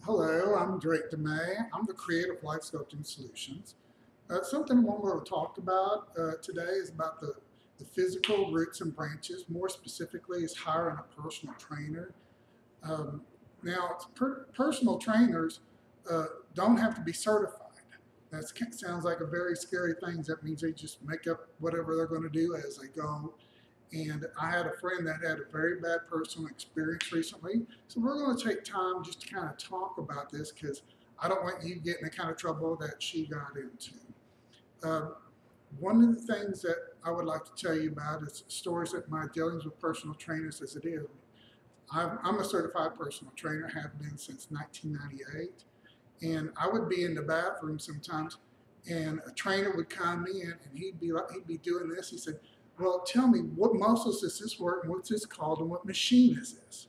Hello, I'm Drake DeMay. I'm the creator of Life Sculpting Solutions. Something I want to talk about today is about the physical roots and branches. More specifically, is hiring a personal trainer. Um, now, personal trainers don't have to be certified. That sounds like a very scary thing. That means they just make up whatever they're going to do as they go. And I had a friend that had a very bad personal experience recently. So we're going to take time just to kind of talk about this because I don't want you to get in the kind of trouble that she got into. Uh, One of the things that I would like to tell you about is stories that my dealings with personal trainers as it is. I'm a certified personal trainer, have been since 1998. And I would be in the bathroom sometimes, and a trainer would come in, and he'd be doing this. He said, "Well, tell me, what muscles does this work, and what's this called, and what machine is this?"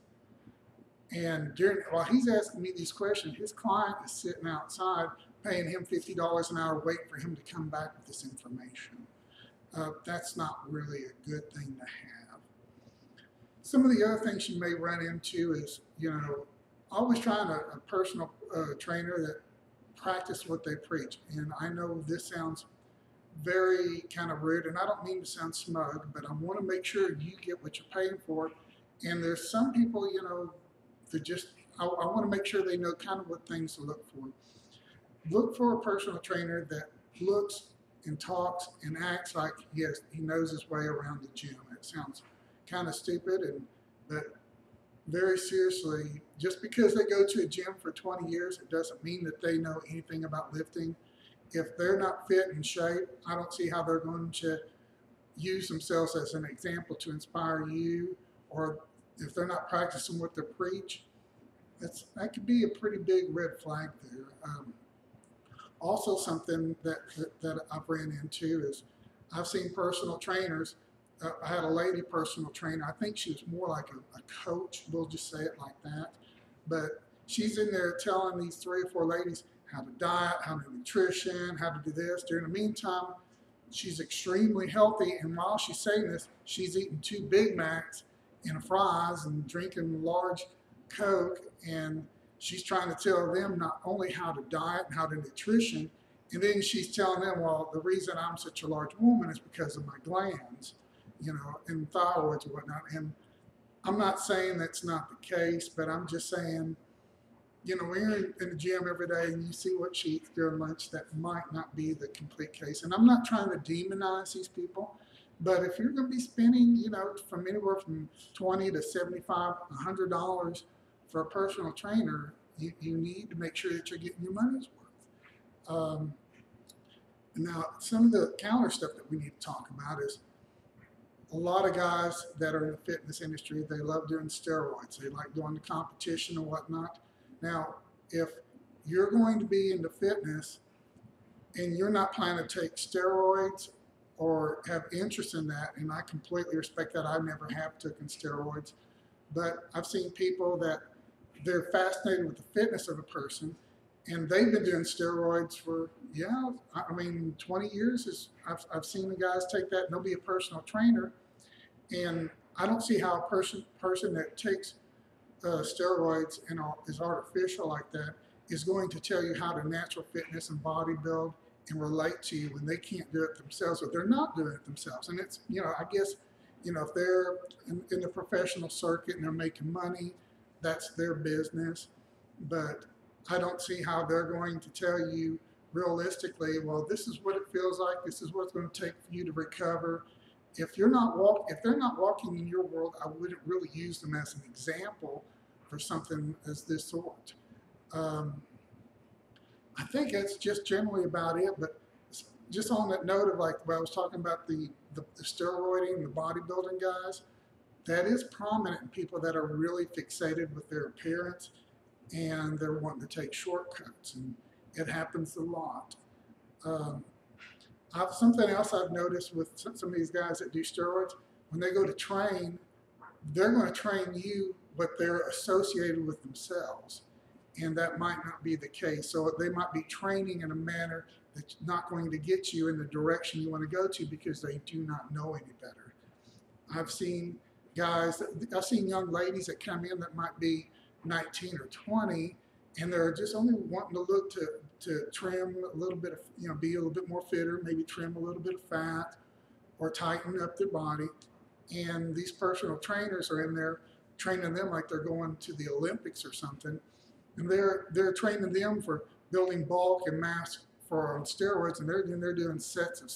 And while he's asking me these questions, his client is sitting outside paying him $50 an hour, waiting for him to come back with this information. That's not really a good thing to have. Some of the other things you may run into is, always trying a personal trainer that practice what they preach. And I know this sounds very kind of rude, and I don't mean to sound smug, but I want to make sure you get what you're paying for. And there's some people, that just, I want to make sure they know kind of what things to look for. Look for a personal trainer that looks and talks and acts like he knows his way around the gym. It sounds kind of stupid, but very seriously, just because they go to a gym for 20 years, it doesn't mean that they know anything about lifting. If they're not fit in shape, I don't see how they're going to use themselves as an example to inspire you, or if they're not practicing what they preach, that could be a pretty big red flag there. Also, something that I've ran into is I've seen personal trainers. I had a lady personal trainer. I think she was more like a coach. We'll just say it like that. But she's in there telling these three or four ladies how to diet, how to nutrition, how to do this. During the meantime, she's extremely healthy. And while she's saying this, she's eating 2 Big Macs and fries and drinking large Coke. And she's trying to tell them not only how to diet and how to nutrition, and then she's telling them, well, the reason I'm such a large woman is because of my glands, and thyroids and whatnot. And I'm not saying that's not the case, but I'm just saying, when you're in the gym every day and you see what she eats during lunch, that might not be the complete case. And I'm not trying to demonize these people, but if you're going to be spending, from anywhere from 20 to 75, $100 for a personal trainer, you need to make sure that you're getting your money's worth. Now, some of the counter stuff that we need to talk about is a lot of guys that are in the fitness industry, they love doing steroids. They like doing the competition and whatnot. Now, if you're going to be into fitness and you're not planning to take steroids or have interest in that, and I completely respect that. I never have taken steroids, but I've seen people that they're fascinated with the fitness of a person, and they've been doing steroids for 20 years. I've seen the guys take that and they'll be a personal trainer, and I don't see how a person that takes steroids and is artificial like that is going to tell you how to natural fitness and body build and relate to you when they can't do it themselves or they're not doing it themselves. And it's, I guess, if they're in the professional circuit and they're making money, that's their business. But I don't see how they're going to tell you realistically, well, this is what it feels like. This is what it's going to take for you to recover. If they're not walking in your world, I wouldn't really use them as an example for something as this sort. I think that's just generally about it. But just on that note of like where I was talking about the steroiding, the bodybuilding guys, that is prominent in people that are really fixated with their appearance and they're wanting to take shortcuts, and it happens a lot. Um, Something else I've noticed with some of these guys that do steroids, when they go to train, they're going to train you what they're associated with themselves. And that might not be the case. So they might be training in a manner that's not going to get you in the direction you want to go to because they do not know any better. I've seen young ladies that come in that might be 19 or 20, and they're just only wanting to look to trim a little bit of, be a little bit more fitter, maybe trim a little bit of fat or tighten up their body. And these personal trainers are in there training them like they're going to the Olympics or something, and they're training them for building bulk and mass for on steroids, and they're doing sets of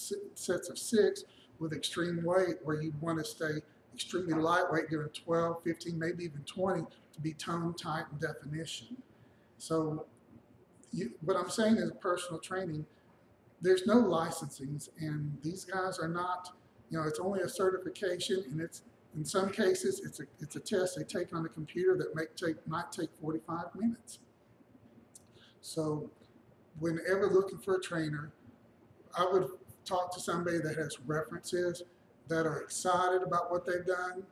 6 with extreme weight, where you want to stay extremely lightweight, doing 12, 15, maybe even 20 to be tone, tight, and definition. So what I'm saying is personal training, there's no licensings, and these guys are not, it's only a certification, and it's, in some cases, it's a test they take on the computer that might take 45 minutes. So whenever looking for a trainer, I would talk to somebody that has references, that are excited about what they've done,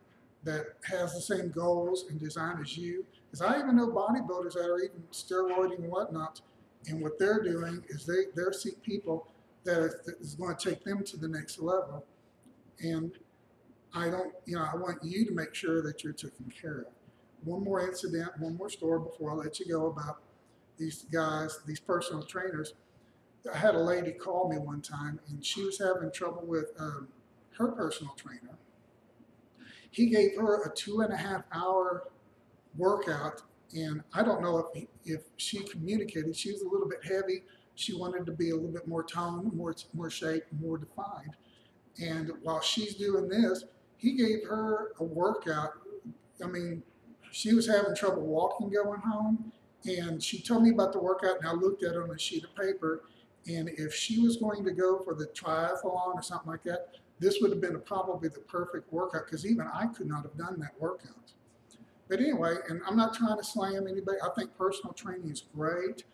that has the same goals and design as you. Because I even know bodybuilders that are even steroiding and whatnot, and what they're doing is they're seek people that is going to take them to the next level. And I want you to make sure that you're taken care of. One more incident, one more story before I let you go about these guys, these personal trainers. I had a lady call me one time, and she was having trouble with her personal trainer. He gave her a 2.5-hour workout, and I don't know if she communicated. She was a little bit heavy. She wanted to be a little bit more toned, more shape, more defined. And while she's doing this, he gave her a workout. I mean, she was having trouble walking going home, and she told me about the workout, and I looked at it on a sheet of paper, and if she was going to go for the triathlon or something like that, this would have been probably the perfect workout, because even I could not have done that workout. But anyway, and I'm not trying to slam anybody. I think personal training is great.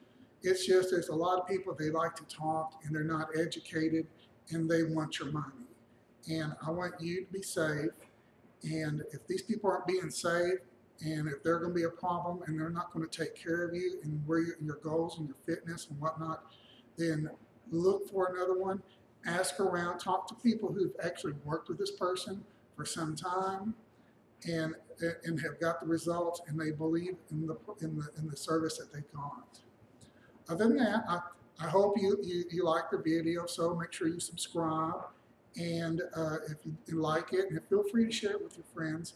It's just there's a lot of people, they like to talk, and they're not educated, and they want your money. And I want you to be safe. And if these people aren't being safe, and if they're going to be a problem, and they're not going to take care of you and where your goals and your fitness and whatnot, then look for another one. Ask around, talk to people who've actually worked with this person for some time, and have got the results, and they believe in the service that they got. Other than that, I hope you like the video. So make sure you subscribe, and if you like it, and feel free to share it with your friends.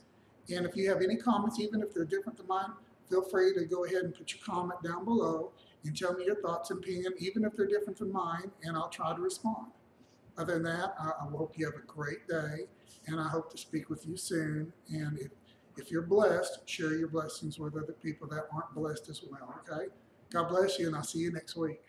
And if you have any comments, even if they're different than mine, feel free to go ahead and put your comment down below and tell me your thoughts and opinion, even if they're different than mine, and I'll try to respond. Other than that, I hope you have a great day, and I hope to speak with you soon. And if you're blessed, share your blessings with other people that aren't blessed as well, okay? God bless you, and I'll see you next week.